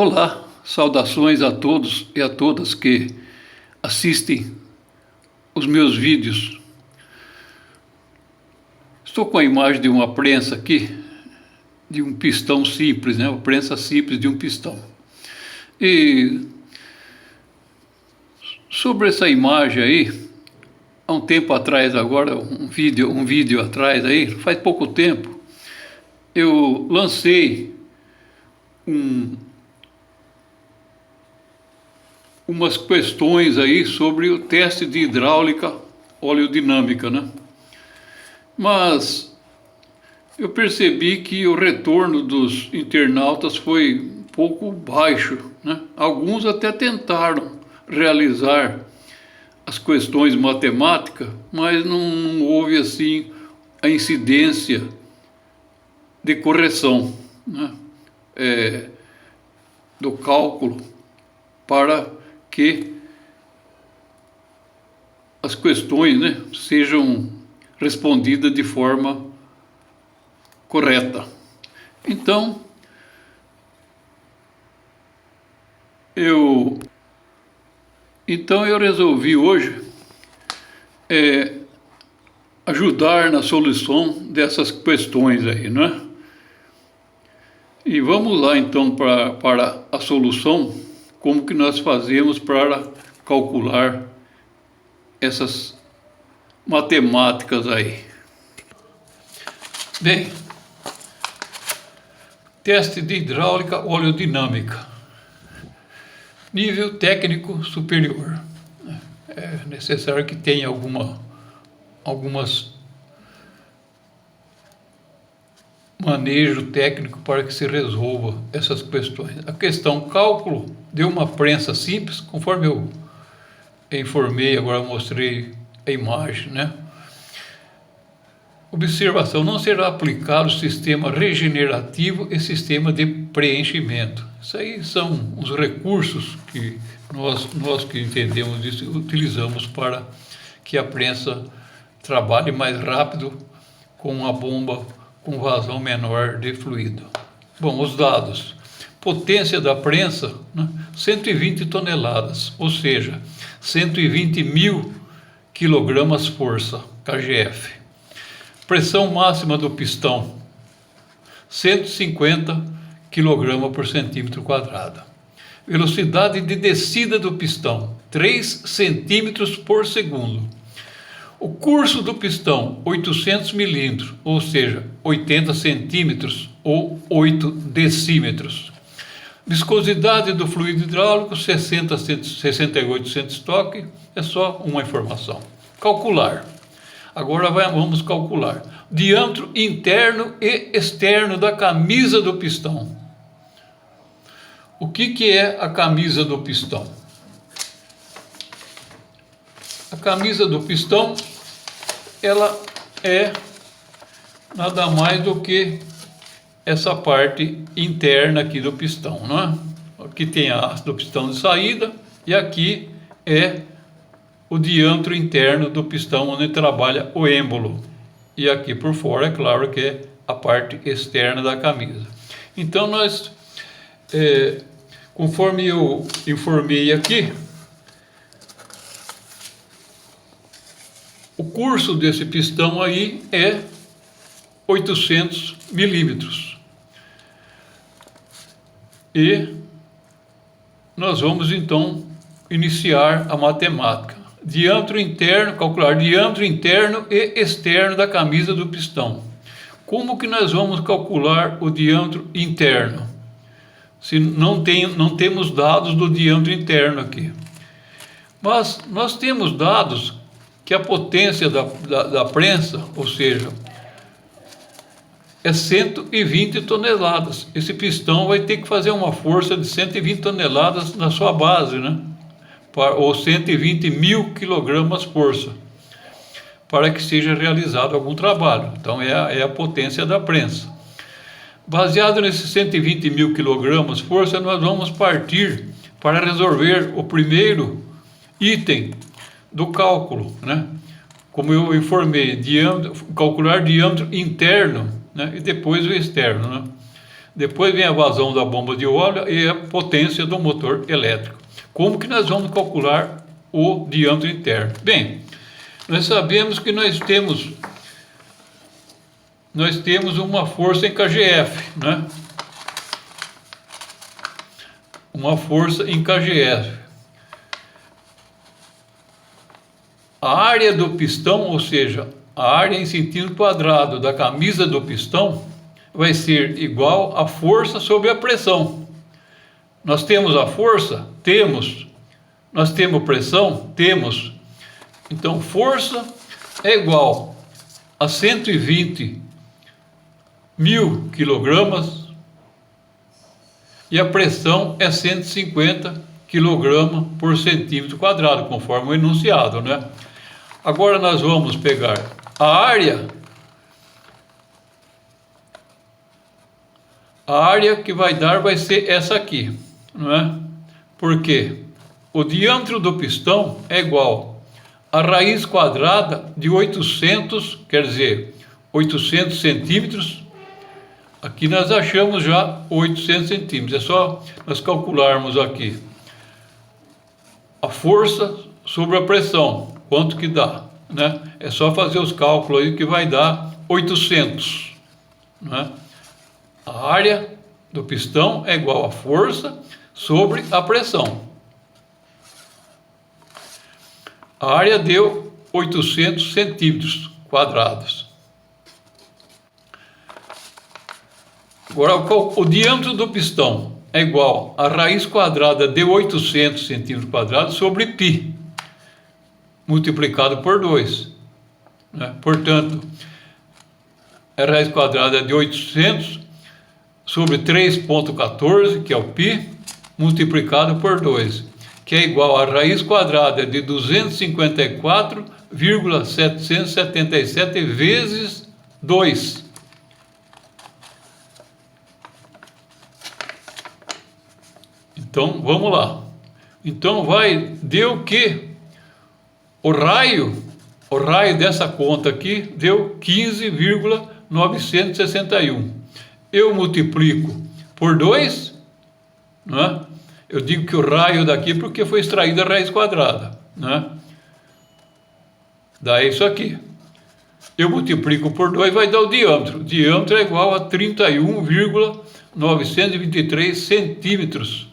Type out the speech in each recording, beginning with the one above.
Olá, saudações a todos e a todas que assistem os meus vídeos. Estou com a imagem de uma prensa aqui, de um pistão simples, né? Uma prensa simples de um pistão. E sobre essa imagem aí, há um tempo atrás agora, um vídeo atrás aí, faz pouco tempo, eu lancei umas questões aí sobre o teste de hidráulica oleodinâmica, né? Mas eu percebi que o retorno dos internautas foi um pouco baixo, né? Alguns até tentaram realizar as questões matemáticas, mas não houve assim a incidência de correção, né? Do cálculo para que as questões, né, sejam respondidas de forma correta. Então, eu resolvi hoje ajudar na solução dessas questões aí, né? E vamos lá então para a solução, como que nós fazemos para calcular essas matemáticas aí. Bem, teste de hidráulica oleodinâmica, nível técnico superior. É necessário que tenha algumas manejo técnico para que se resolva essas questões. A questão cálculo de uma prensa simples, conforme eu informei, agora mostrei a imagem, né? Observação: não será aplicado sistema regenerativo e sistema de preenchimento. Isso aí são os recursos que nós que entendemos disso utilizamos para que a prensa trabalhe mais rápido com uma bomba com vazão menor de fluido. Bom, os dados: potência da prensa, né, 120 toneladas, ou seja, 120 mil quilogramas força, kgf. Pressão máxima do pistão, 150 kg por centímetro quadrado. Velocidade de descida do pistão, 3 centímetros por segundo. O curso do pistão, 800 milímetros, ou seja, 80 centímetros ou 8 decímetros. Viscosidade do fluido hidráulico, 68 centstock, é só uma informação. Calcular. Agora vamos calcular. Diâmetro interno e externo da camisa do pistão. O que é a camisa do pistão? A camisa do pistão, ela é nada mais do que essa parte interna aqui do pistão, não é? Aqui tem a haste do pistão de saída e aqui é o diâmetro interno do pistão onde trabalha o êmbolo. E aqui por fora, é claro que é a parte externa da camisa. Então nós, conforme eu informei aqui, o curso desse pistão aí é 800 milímetros. E nós vamos então iniciar a matemática. Diâmetro interno, calcular diâmetro interno e externo da camisa do pistão. Como que nós vamos calcular o diâmetro interno? Se não temos dados do diâmetro interno aqui. Mas nós temos dados que a potência da prensa, ou seja, é 120 toneladas. Esse pistão vai ter que fazer uma força de 120 toneladas na sua base, né? Ou 120 mil quilogramas força, para que seja realizado algum trabalho. Então é a potência da prensa. Baseado nesses 120 mil quilogramas força, nós vamos partir para resolver o primeiro item do cálculo, né? Como eu informei, calcular diâmetro interno, né? E depois o externo, né? depois vem a vazão da bomba de óleo e a potência do motor elétrico. Como que nós vamos calcular o diâmetro interno? Bem, nós sabemos que nós temos uma força em kgf, né? Uma força em kgf. A área do pistão, ou seja, a área em centímetro quadrado da camisa do pistão, vai ser igual à força sobre a pressão. Nós temos a força? Temos. Nós temos pressão? Temos. Então, força é igual a 120 mil quilogramas e a pressão é 150 quilogramas por centímetro quadrado, conforme o enunciado, né? Agora nós vamos pegar a área que vai dar vai ser essa aqui, não é? Porque o diâmetro do pistão é igual a raiz quadrada de 800, quer dizer, 800 centímetros. Aqui nós achamos já 800 centímetros. É só nós calcularmos aqui a força sobre a pressão. Quanto que dá, né? É só fazer os cálculos aí que vai dar 800, né? A área do pistão é igual a força sobre a pressão. A área deu 800 centímetros quadrados. Agora, o diâmetro do pistão é igual a raiz quadrada de 800 centímetros quadrados sobre π, multiplicado por 2. Né? Portanto, a raiz quadrada de 800 sobre 3,14, que é o π, multiplicado por 2, que é igual a raiz quadrada de 254,777 vezes 2. Então, vamos lá. Então, deu que o raio dessa conta aqui deu 15,961. Eu multiplico por 2, né? Eu digo que o raio daqui porque foi extraída a raiz quadrada, né? Dá isso aqui. Eu multiplico por 2, vai dar o diâmetro. O diâmetro é igual a 31,923 centímetros,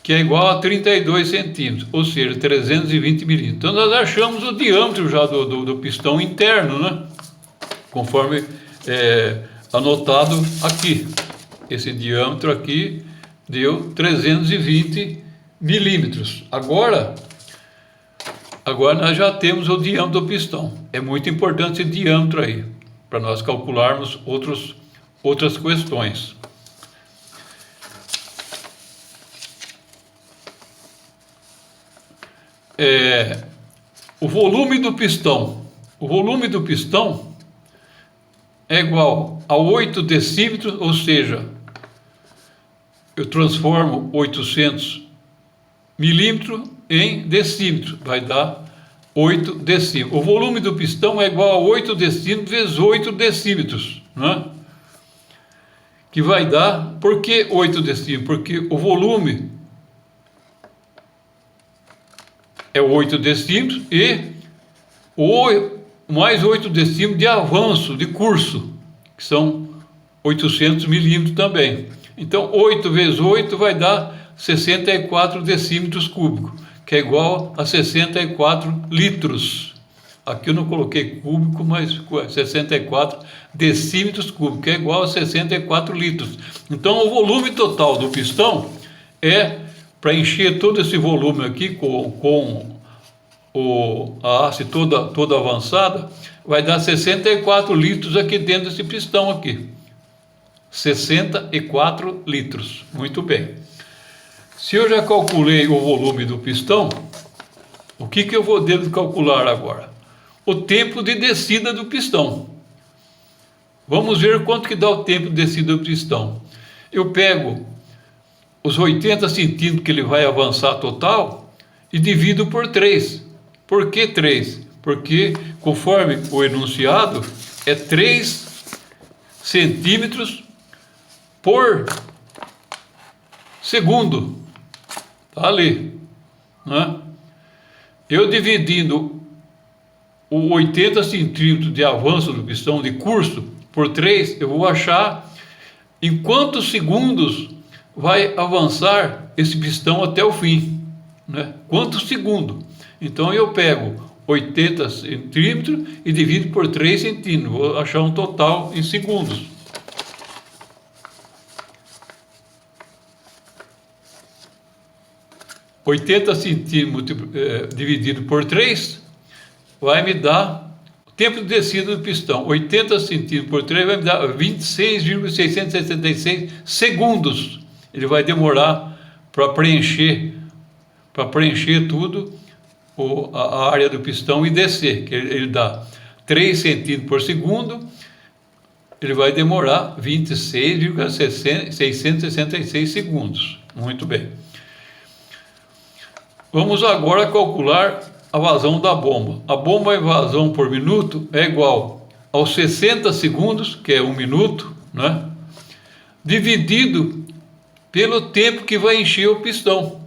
que é igual a 32 centímetros, ou seja, 320 milímetros. Então, nós achamos o diâmetro já do pistão interno, né? Conforme anotado aqui. Esse diâmetro aqui deu 320 milímetros. Agora nós já temos o diâmetro do pistão. É muito importante esse diâmetro aí, para nós calcularmos outras questões. O volume do pistão. O volume do pistão é igual a 8 decímetros, ou seja, eu transformo 800 milímetros em decímetros, vai dar 8 decímetros. O volume do pistão é igual a 8 decímetros vezes 8 decímetros, né? Que vai dar, por que 8 decímetros? Porque o volume é 8 decímetros e mais 8 decímetros de avanço, de curso, que são 800 milímetros também. Então, 8 vezes 8 vai dar 64 decímetros cúbicos, que é igual a 64 litros. Aqui eu não coloquei cúbico, mas 64 decímetros cúbicos, que é igual a 64 litros. Então, o volume total do pistão para encher todo esse volume aqui com a haste toda avançada, vai dar 64 litros aqui dentro desse pistão aqui. 64 litros. Muito bem. Se eu já calculei o volume do pistão, o que eu devo calcular agora? O tempo de descida do pistão. Vamos ver quanto que dá o tempo de descida do pistão. Eu pego os 80 centímetros que ele vai avançar total e divido por 3. Por que 3? Porque, conforme o enunciado, é 3 centímetros por segundo. Está ali, né? Eu dividindo o 80 centímetros de avanço do pistão de curso por 3, eu vou achar em quantos segundos vai avançar esse pistão até o fim, né? Quantos segundos? Então eu pego 80 centímetros e divido por 3 centímetros, vou achar um total em segundos. É, 80 centímetros dividido por 3 vai me dar o tempo de descida do pistão. 80 centímetros por 3 vai me dar 26,676 segundos. Ele vai demorar para preencher tudo a área do pistão e descer, que ele dá 3 centímetros por segundo, ele vai demorar 26,666 segundos. Muito bem. Vamos agora calcular a vazão da bomba. A bomba em vazão por minuto é igual aos 60 segundos, que é 1 minuto, né? Dividido pelo tempo que vai encher o pistão.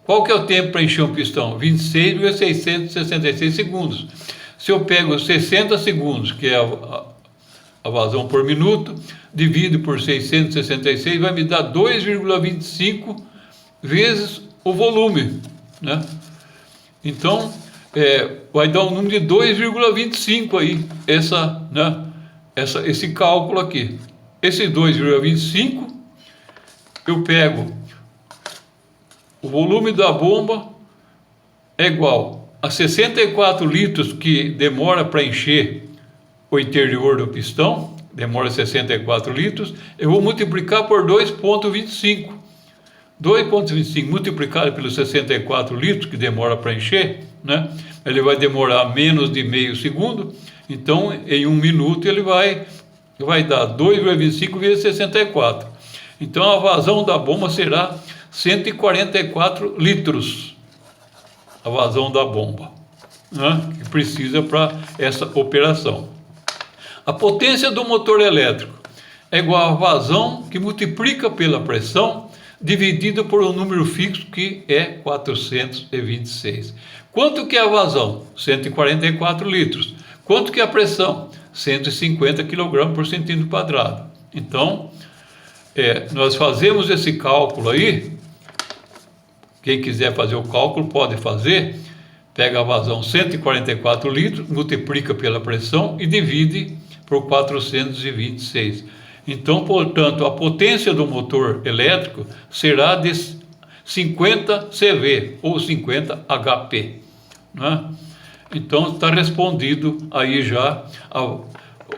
Qual que é o tempo para encher um pistão? 26,666 segundos. Se eu pego 60 segundos, que é a vazão por minuto, divido por 666, vai me dar 2,25 vezes o volume, né? Então, vai dar um número de 2,25 aí, esse cálculo aqui. Esse 2,25, eu pego o volume da bomba é igual a 64 litros que demora para encher o interior do pistão, demora 64 litros, eu vou multiplicar por 2,25. 2,25 multiplicado pelos 64 litros que demora para encher, né? Ele vai demorar menos de meio segundo, então em 1 minuto ele vai dar 2,25 vezes 64. Então a vazão da bomba será 144 litros, a vazão da bomba, né? Que precisa para essa operação. A potência do motor elétrico é igual à vazão que multiplica pela pressão dividido por um número fixo que é 426. Quanto que é a vazão? 144 litros. Quanto que é a pressão? 150 kg por centímetro quadrado. Então, nós fazemos esse cálculo aí. Quem quiser fazer o cálculo pode fazer. Pega a vazão 144 litros, multiplica pela pressão e divide por 426. Então, portanto, a potência do motor elétrico será de 50 CV ou 50 HP, né? Então, está respondido aí já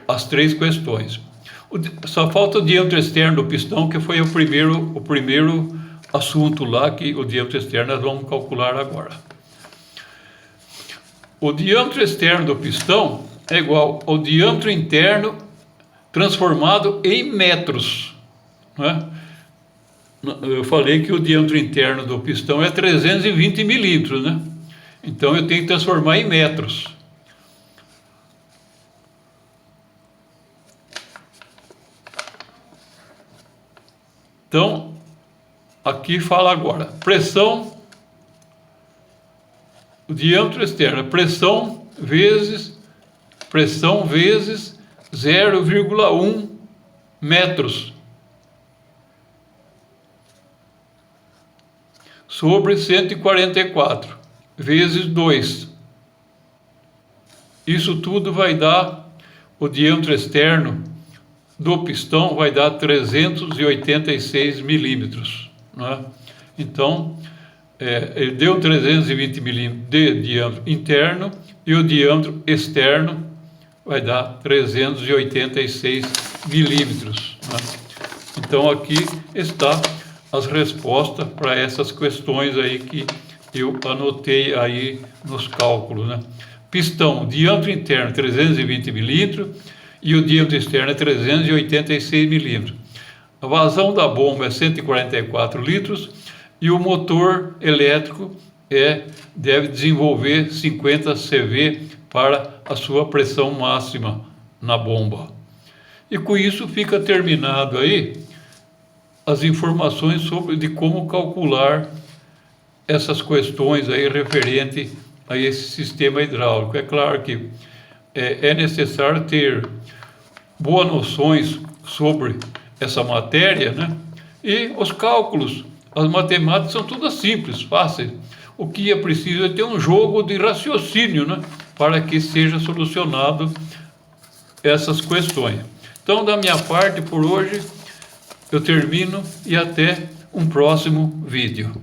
as 3 questões. Só falta o diâmetro externo do pistão, que foi o primeiro assunto lá, que o diâmetro externo nós vamos calcular agora. O diâmetro externo do pistão é igual ao diâmetro interno transformado em metros, né? Eu falei que o diâmetro interno do pistão é 320 milímetros, né? Então eu tenho que transformar em metros. Então, aqui fala agora, pressão, o diâmetro externo, pressão vezes 0,1 metros sobre 144 vezes 2. Isso tudo vai dar, o diâmetro externo do pistão vai dar 386 milímetros, né? Então, ele deu 320 milímetros de diâmetro interno e o diâmetro externo vai dar 386 milímetros, né? Então aqui está as respostas para essas questões aí que eu anotei aí nos cálculos, né? Pistão, diâmetro interno 320 milímetros e o diâmetro externo é 386 milímetros. A vazão da bomba é 144 litros e o motor elétrico deve desenvolver 50 CV para a sua pressão máxima na bomba. E com isso fica terminado aí as informações de como calcular essas questões aí referente a esse sistema hidráulico. É claro que é necessário ter boas noções sobre essa matéria, né? E os cálculos, as matemáticas são todas simples, fáceis. O que é preciso é ter um jogo de raciocínio, né? Para que seja solucionado essas questões. Então, da minha parte, por hoje, eu termino e até um próximo vídeo.